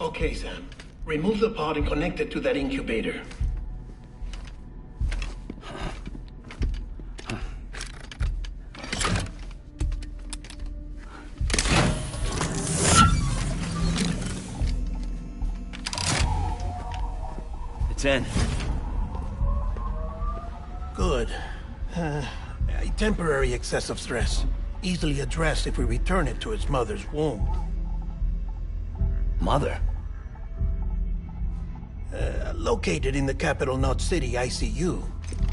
Okay, Sam. Remove the pod and connect it to that incubator. It's in. Good. A temporary excessive stress. Easily addressed if we return it to its mother's womb. Mother? Located in the capital Knot City ICU.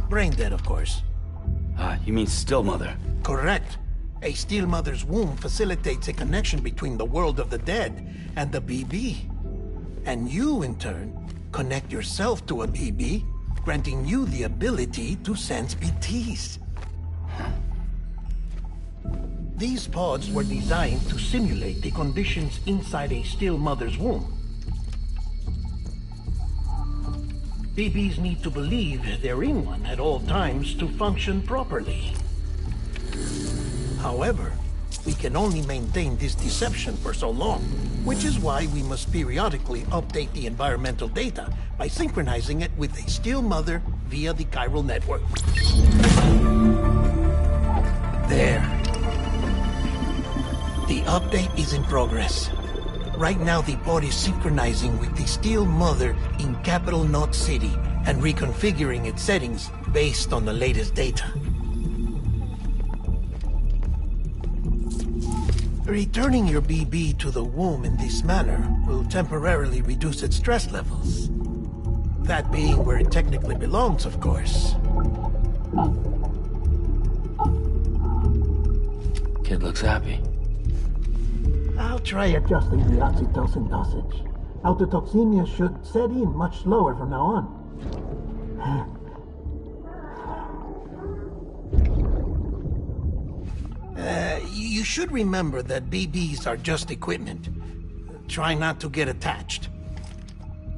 Brain dead, of course. You mean still mother? Correct. A still mother's womb facilitates a connection between the world of the dead and the BB. And you, in turn, connect yourself to a BB, granting you the ability to sense BTs. These pods were designed to simulate the conditions inside a still mother's womb. BBs need to believe they're in one at all times to function properly. However, we can only maintain this deception for so long, which is why we must periodically update the environmental data by synchronizing it with a still mother via the chiral network. There. The update is in progress. Right now, the pod is synchronizing with the still mother in capital Knot City and reconfiguring its settings based on the latest data. Returning your BB to the womb in this manner will temporarily reduce its stress levels. That being where it technically belongs, of course. Kid looks happy. I'll try adjusting the oxytocin dosage. Autotoxemia should set in much slower from now on. You should remember that BBs are just equipment. Try not to get attached.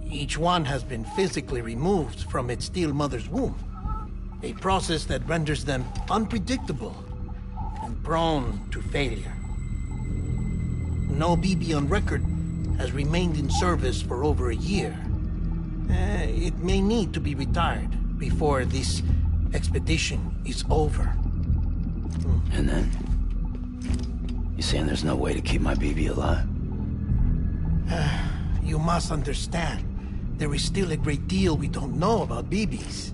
Each one has been physically removed from its still mother's womb. A process that renders them unpredictable and prone to failure. No BB on record has remained in service for over a year. It may need to be retired before this expedition is over. And then? You saying there's no way to keep my BB alive? You must understand, there is still a great deal we don't know about BBs.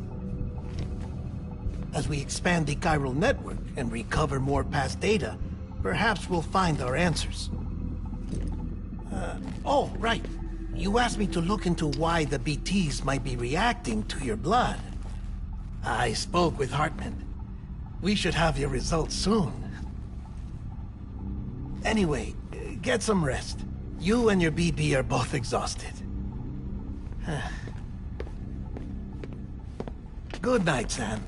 As we expand the chiral network and recover more past data, perhaps we'll find our answers. Oh, right. You asked me to look into why the BTs might be reacting to your blood. I spoke with Hartman. We should have your results soon. Anyway, get some rest. You and your BB are both exhausted. Good night, Sam.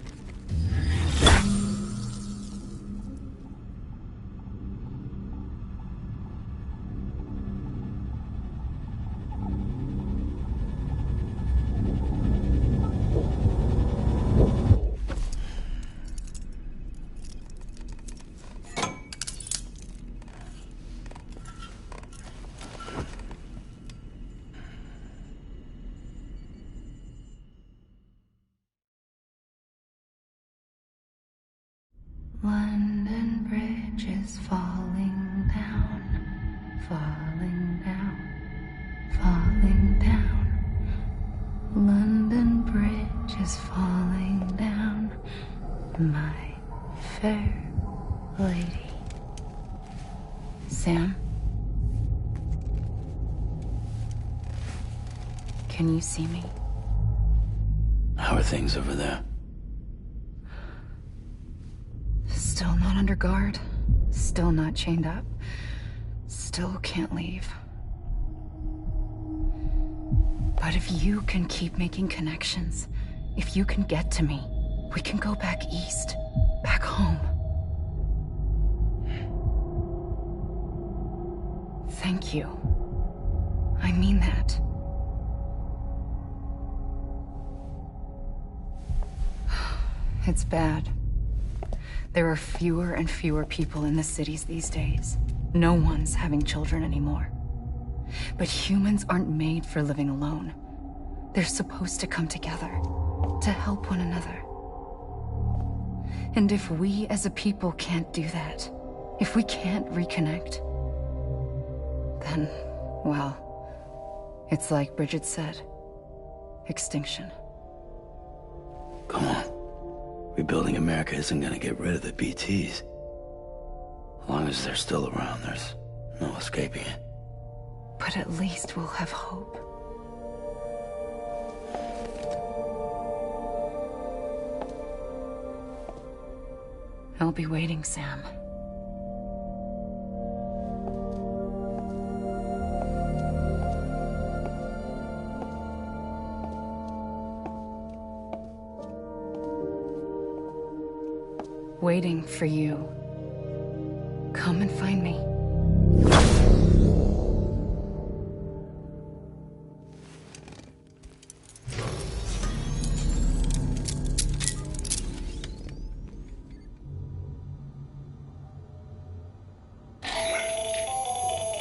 London Bridge is falling down, falling down, falling down. London Bridge is falling down, my fair lady. Sam? Can you see me? How are things over there? Still not under guard, still not chained up, still can't leave. But if you can keep making connections, if you can get to me, we can go back east, back home. Thank you. I mean that. It's bad. There are fewer and fewer people in the cities these days. No one's having children anymore. But humans aren't made for living alone. They're supposed to come together, to help one another. And if we as a people can't do that, if we can't reconnect, then, well, it's like Bridget said, extinction. Come on. Rebuilding America isn't gonna get rid of the BTs. As long as they're still around, there's no escaping it. But at least we'll have hope. I'll be waiting, Sam. Waiting for you. Come and find me.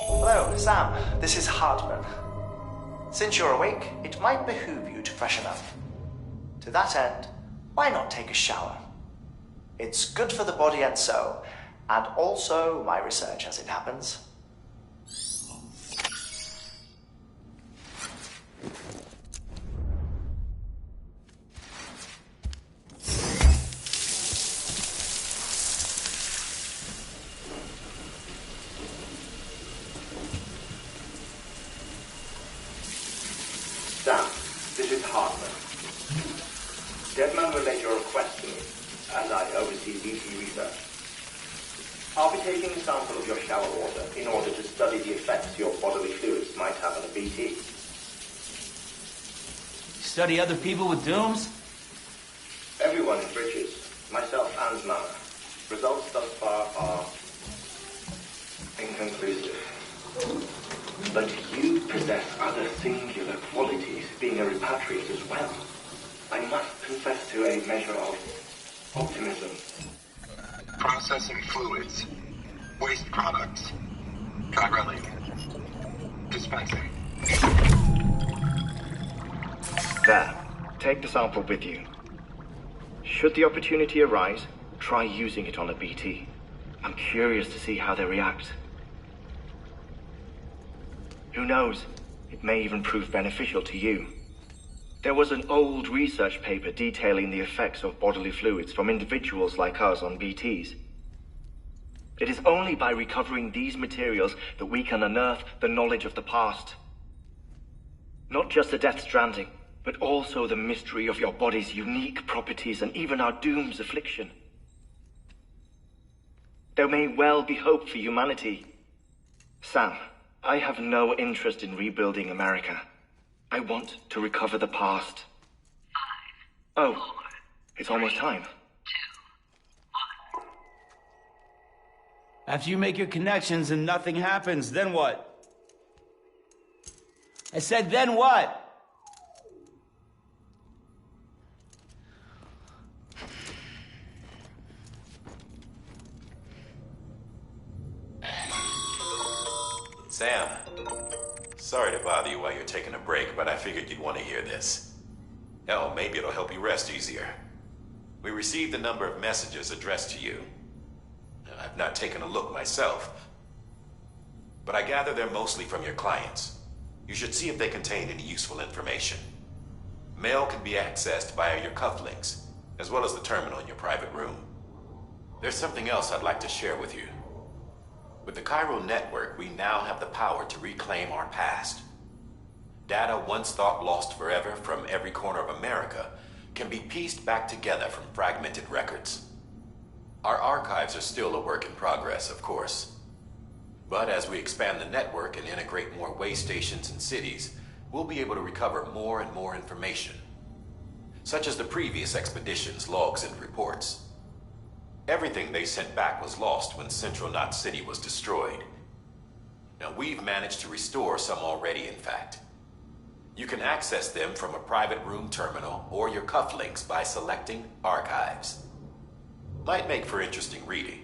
Hello, Sam. This is Hartman. Since you're awake, it might behoove you to freshen up. To that end, why not take a shower? It's good for the body and soul, and also my research as it happens. Sam, this is Hartman. Deadman relayed your request to me, as I oversee BT research. I'll be taking a sample of your shower water in order to study the effects your bodily fluids might have on a BT. Study other people with dooms? Everyone in Bridges, myself and Mama. Results thus far are inconclusive. But you possess other singular qualities, being a repatriate as well. I must confess to a measure of optimism. Processing fluids. Waste products. Drilling. Dispensing. There. Take the sample with you. Should the opportunity arise, try using it on a BT. I'm curious to see how they react. Who knows? It may even prove beneficial to you. There was an old research paper detailing the effects of bodily fluids from individuals like us on BTs. It is only by recovering these materials that we can unearth the knowledge of the past. Not just the Death Stranding, but also the mystery of your body's unique properties and even our doom's affliction. There may well be hope for humanity. Sam, I have no interest in rebuilding America. I want to recover the past. 5, 4, it's almost time. 2, 1. After you make your connections and nothing happens, then what? I said, then what? Sam, sorry to bother you while you're taking a break, but I figured you'd want to hear this. Hell, maybe it'll help you rest easier. We received a number of messages addressed to you. I've not taken a look myself, but I gather they're mostly from your clients. You should see if they contain any useful information. Mail can be accessed via your cufflinks, as well as the terminal in your private room. There's something else I'd like to share with you. With the Cairo network, we now have the power to reclaim our past. Data once thought lost forever from every corner of America can be pieced back together from fragmented records. Our archives are still a work in progress, of course. But as we expand the network and integrate more way stations and cities, we'll be able to recover more and more information, such as the previous expedition's logs and reports. Everything they sent back was lost when Central Knot City was destroyed. Now, we've managed to restore some already, in fact. You can access them from a private room terminal or your cufflinks by selecting Archives. Might make for interesting reading.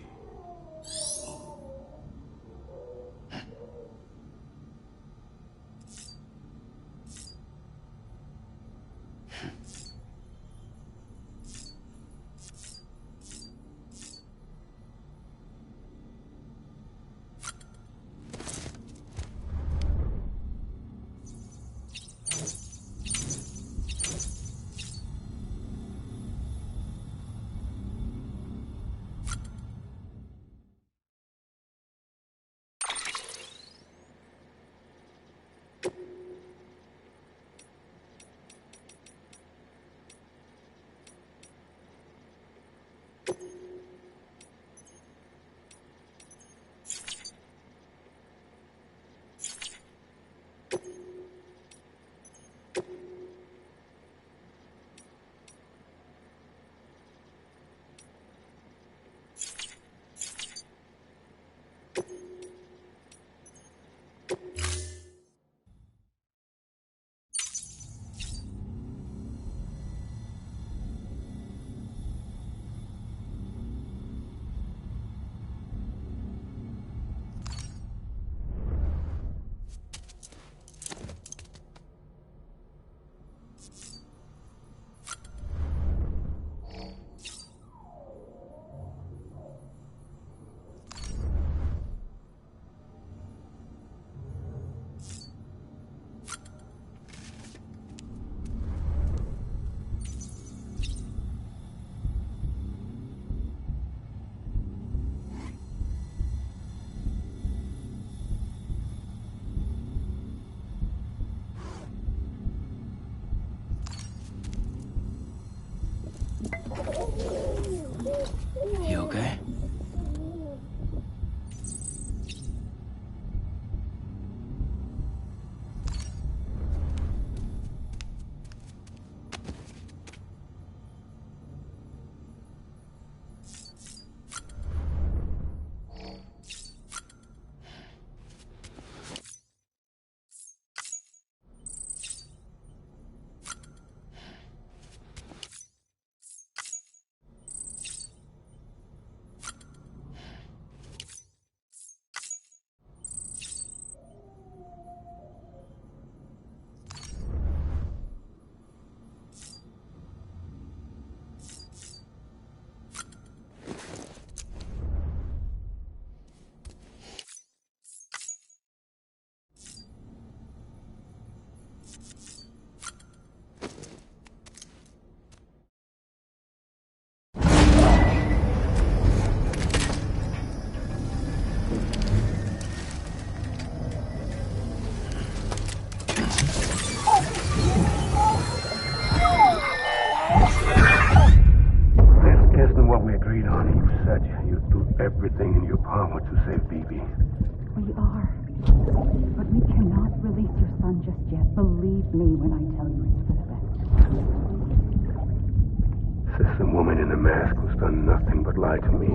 sweetheart, you said you'd do everything in your power to save BB. We are. But we cannot release your son just yet. Believe me when I tell you it's for the best. Says the woman in the mask who's done nothing but lie to me.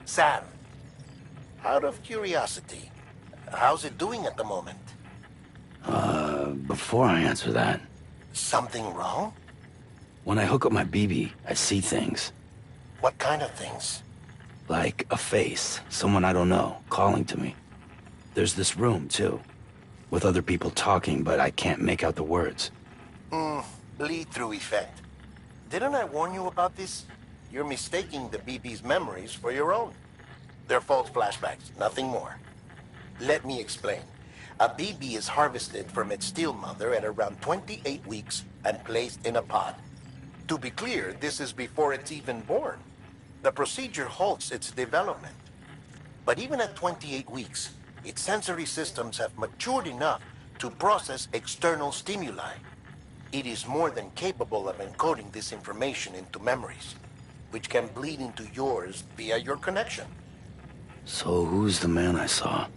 Sam, out of curiosity, how's it doing at the moment? Before I answer that... Something wrong? When I hook up my BB, I see things. What kind of things? Like a face, someone I don't know, calling to me. There's this room, too, with other people talking, but I can't make out the words. Bleed-through effect. Didn't I warn you about this? You're mistaking the BB's memories for your own. They're false flashbacks, nothing more. Let me explain. A BB is harvested from its steel mother at around 28 weeks and placed in a pod. To be clear, this is before it's even born. The procedure halts its development. But even at 28 weeks, its sensory systems have matured enough to process external stimuli. It is more than capable of encoding this information into memories, which can bleed into yours via your connection. So who's the man I saw?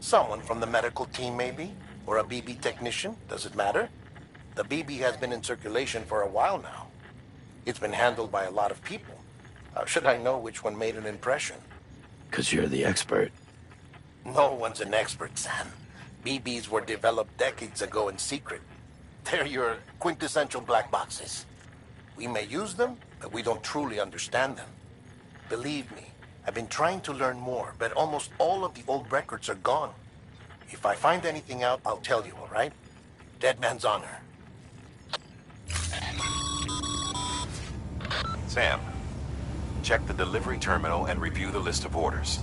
Someone from the medical team, maybe? Or a BB technician? Does it matter? The BB has been in circulation for a while now. It's been handled by a lot of people. How should I know which one made an impression? 'Cause you're the expert. No one's an expert, Sam. BBs were developed decades ago in secret. They're your quintessential black boxes. We may use them, but we don't truly understand them. Believe me, I've been trying to learn more, but almost all of the old records are gone. If I find anything out, I'll tell you, all right? Dead man's honor. Sam, check the delivery terminal and review the list of orders.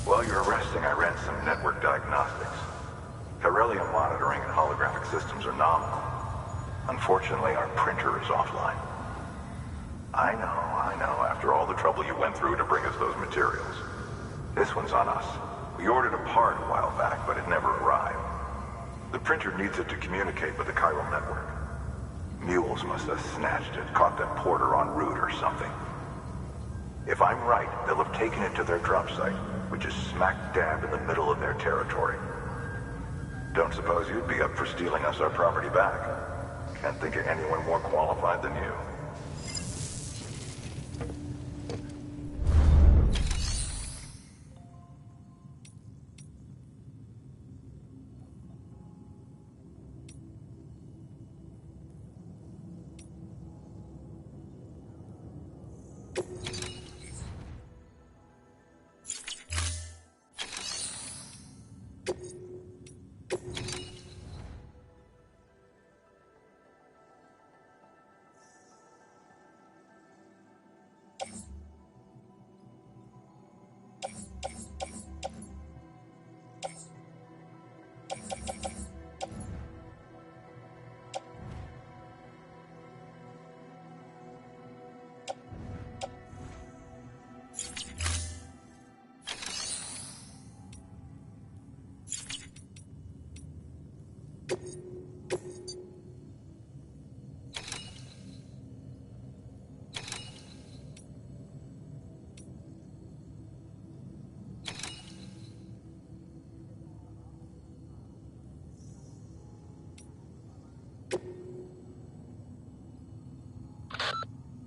While you're resting, I ran some network diagnostics. Beryllium monitoring and holographic systems are nominal. Unfortunately, our printer is offline. I know. After all the trouble you went through to bring us those materials. This one's on us. We ordered a part a while back, but it never arrived. The printer needs it to communicate with the chiral network. Mules must have snatched it, caught that porter en route or something. If I'm right, they'll have taken it to their drop site, which is smack dab in the middle of their territory. Don't suppose you'd be up for stealing us our property back? Can't think of anyone more qualified than you.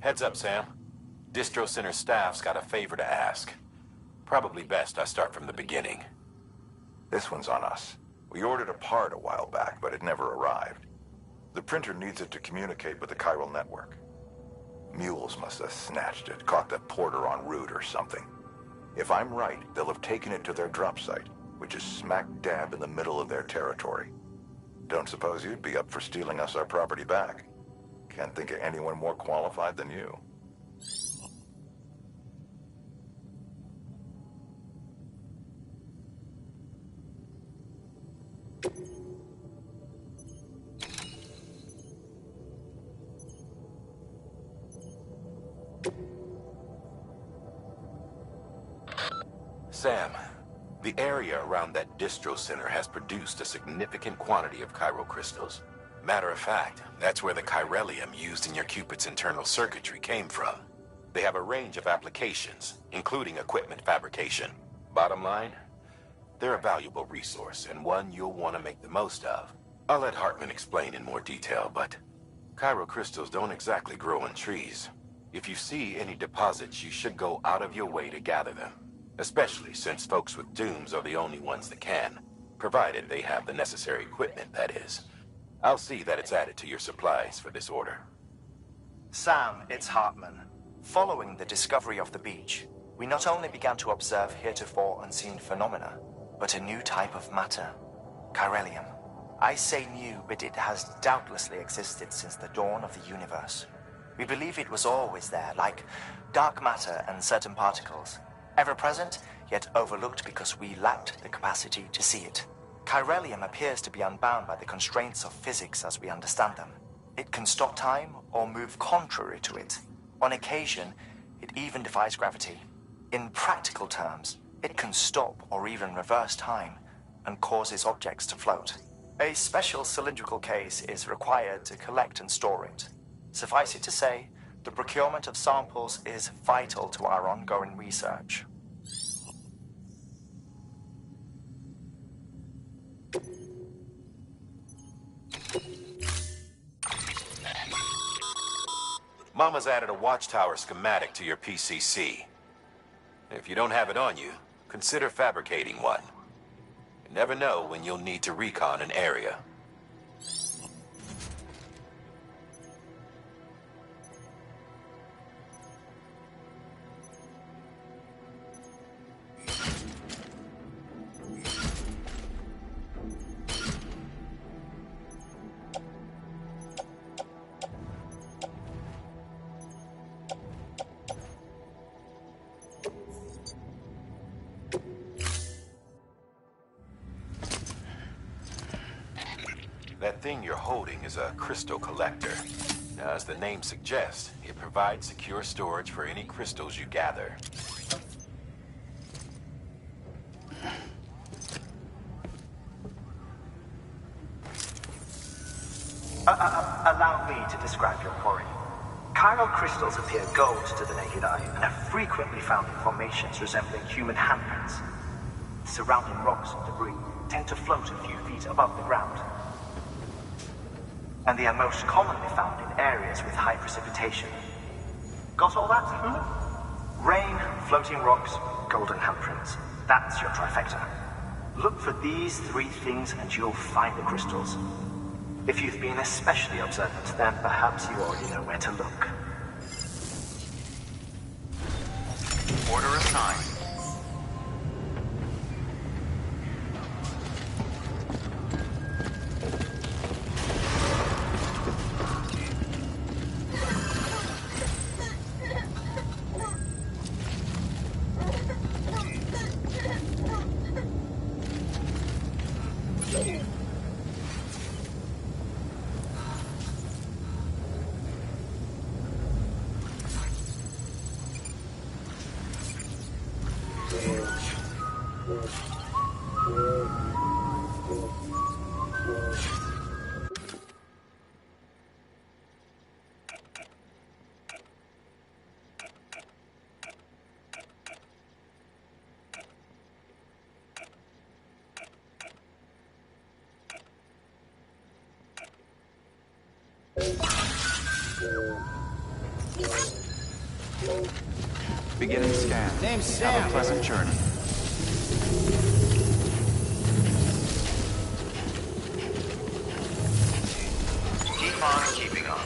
Heads up, Sam. Distro Center staff's got a favor to ask. Probably best I start from the beginning. This one's on us. We ordered a part a while back, but it never arrived. The printer needs it to communicate with the chiral network. Mules must have snatched it, caught that porter en route or something. If I'm right, they'll have taken it to their drop site, which is smack dab in the middle of their territory. Don't suppose you'd be up for stealing us our property back? Can't think of anyone more qualified than you. Sam, the area around that distro center has produced a significant quantity of chiral crystals. Matter of fact, that's where the chiralium used in your Cupid's internal circuitry came from. They have a range of applications, including equipment fabrication. Bottom line, they're a valuable resource and one you'll want to make the most of. I'll let Hartman explain in more detail, but chiral crystals don't exactly grow on trees. If you see any deposits, you should go out of your way to gather them. Especially since folks with dooms are the only ones that can, provided they have the necessary equipment, that is. I'll see that it's added to your supplies for this order. Sam, it's Hartman. Following the discovery of the beach, we not only began to observe heretofore unseen phenomena, but a new type of matter, chiralium. I say new, but it has doubtlessly existed since the dawn of the universe. We believe it was always there, like dark matter and certain particles. Ever present, yet overlooked because we lacked the capacity to see it. Chiralium appears to be unbound by the constraints of physics as we understand them. It can stop time or move contrary to it. On occasion, it even defies gravity. In practical terms, it can stop or even reverse time and causes objects to float. A special cylindrical case is required to collect and store it. Suffice it to say, the procurement of samples is vital to our ongoing research. Mama's added a watchtower schematic to your PCC. If you don't have it on you, consider fabricating one. You never know when you'll need to recon an area. That thing you're holding is a crystal collector. Now, as the name suggests, it provides secure storage for any crystals you gather. Allow me to describe your quarry. Chiral crystals appear gold to the naked eye and are frequently found in formations resembling human handprints. Surrounding rocks and debris tend to float a few feet above the ground. And they are most commonly found in areas with high precipitation. Got all that? Rain, floating rocks, golden handprints. That's your trifecta. Look for these three things and you'll find the crystals. If you've been especially observant, then perhaps you already know where to look. Order assigned. Beginning scan. Name's Sam. Have a pleasant journey. Keep on keeping on.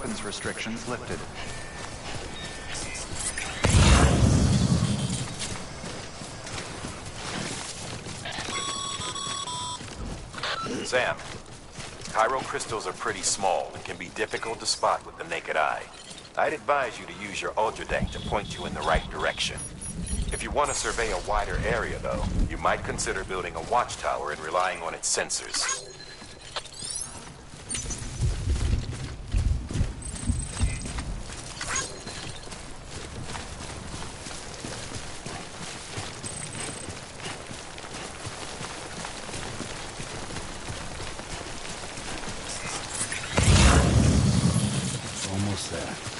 weapons restrictions lifted. Sam, chiral crystals are pretty small and can be difficult to spot with the naked eye. I'd advise you to use your ultradeck to point you in the right direction. If you want to survey a wider area, though, you might consider building a watchtower and relying on its sensors. Almost there.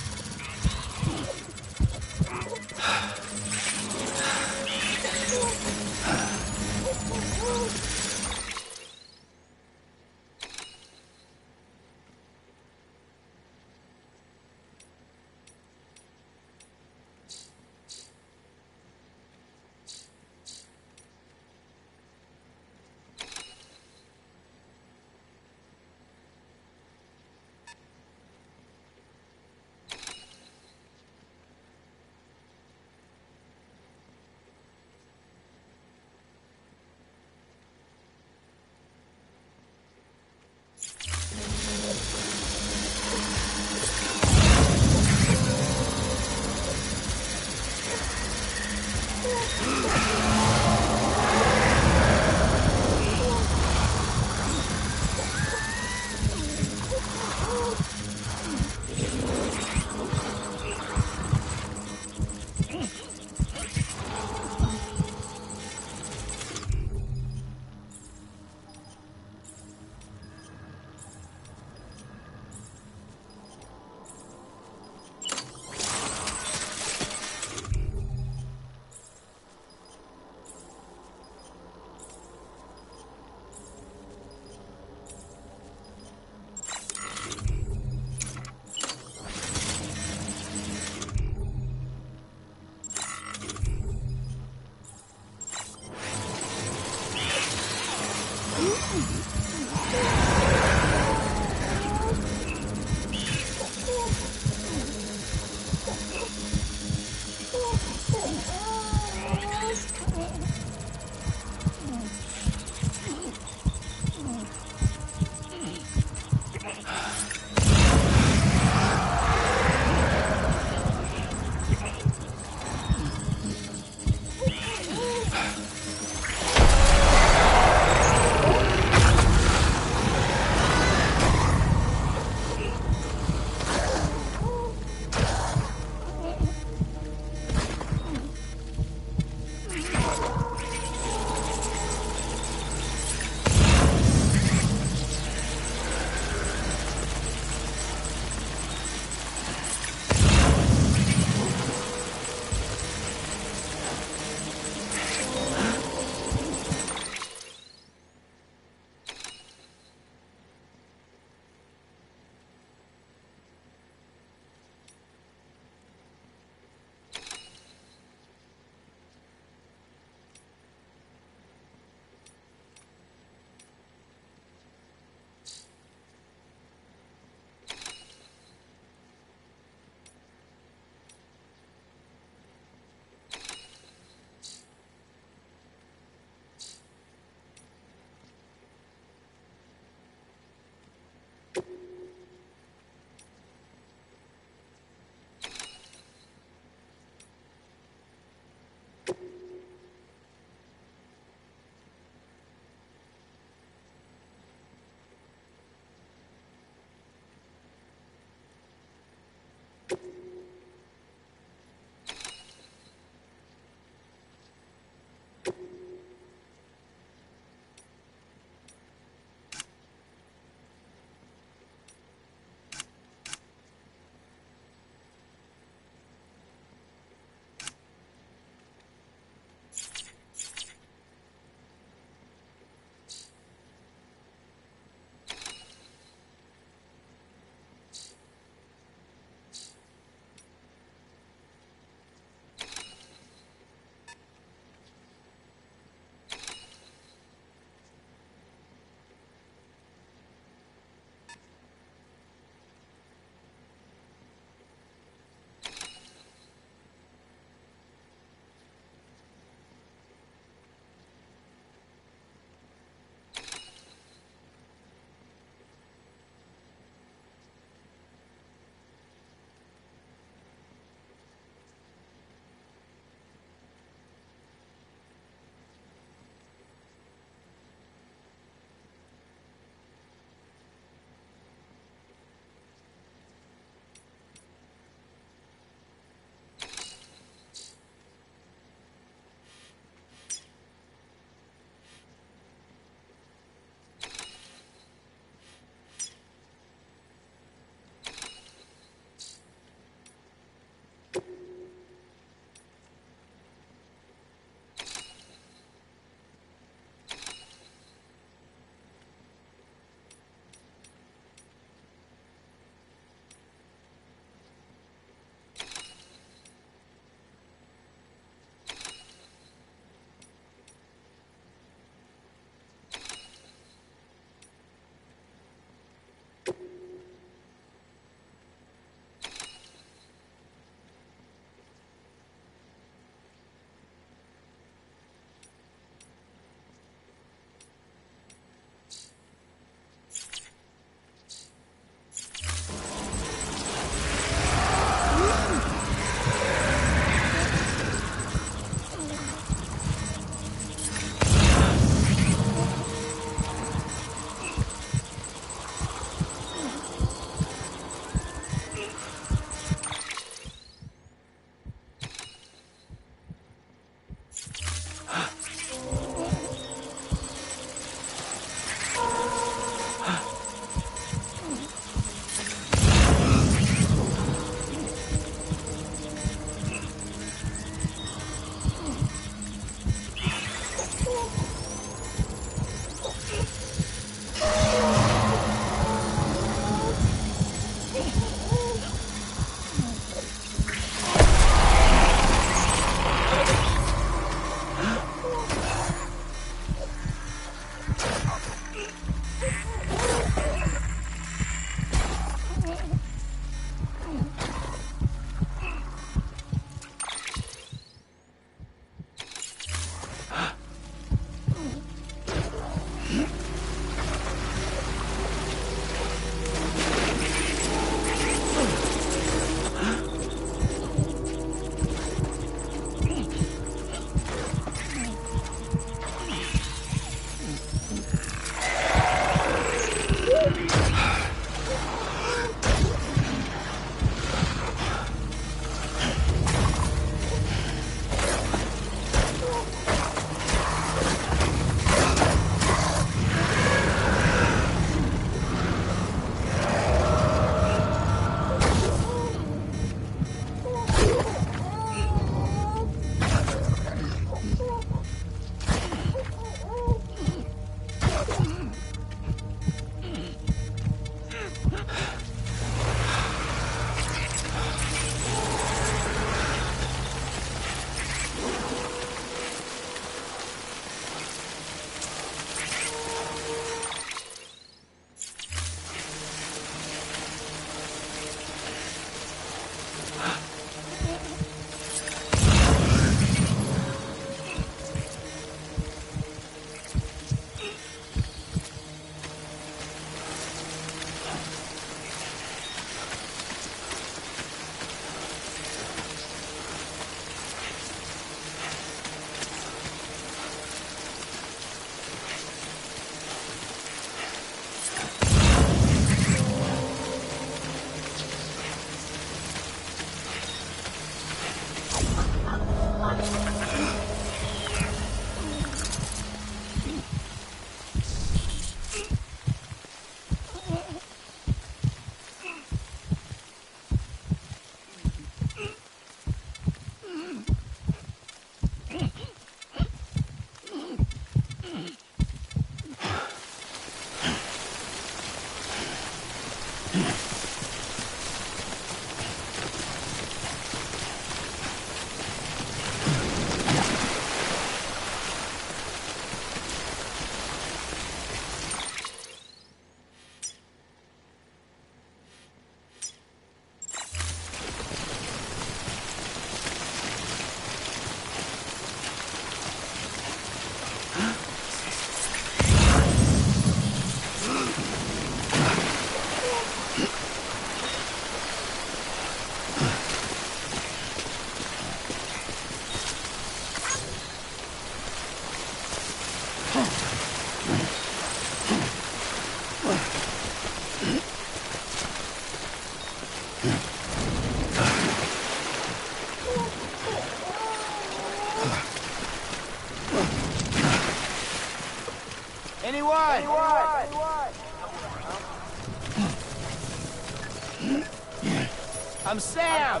I'm Sam!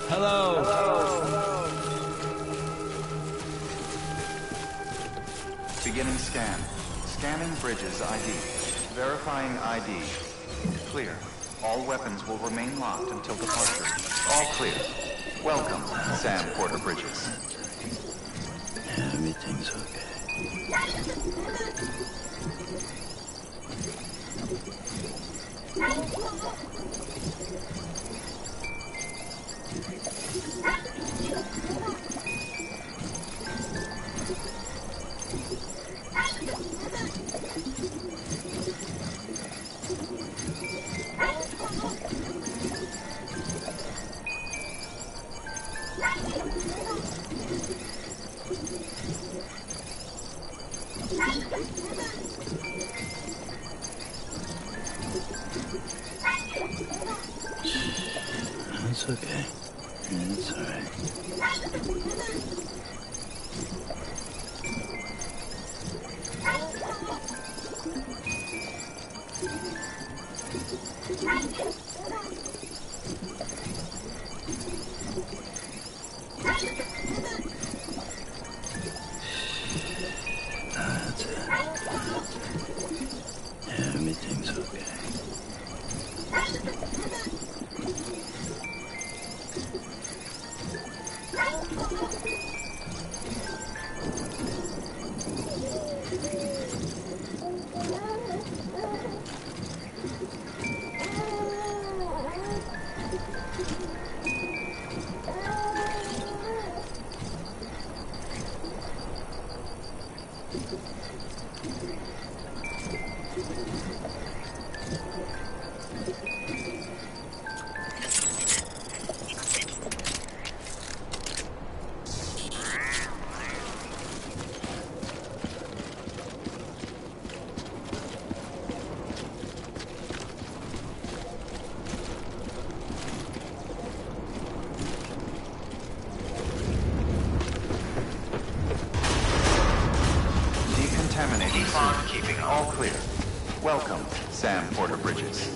Hello. Beginning scan. Scanning bridges ID. Verifying ID. Clear. All weapons will remain locked until departure. All clear. Welcome, Sam Porter Bridges. Everything's okay. It's okay. It's all right. That's it. Everything's okay. Keeping all clear. Welcome, Sam Porter Bridges.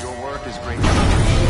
Your work is greatly appreciated.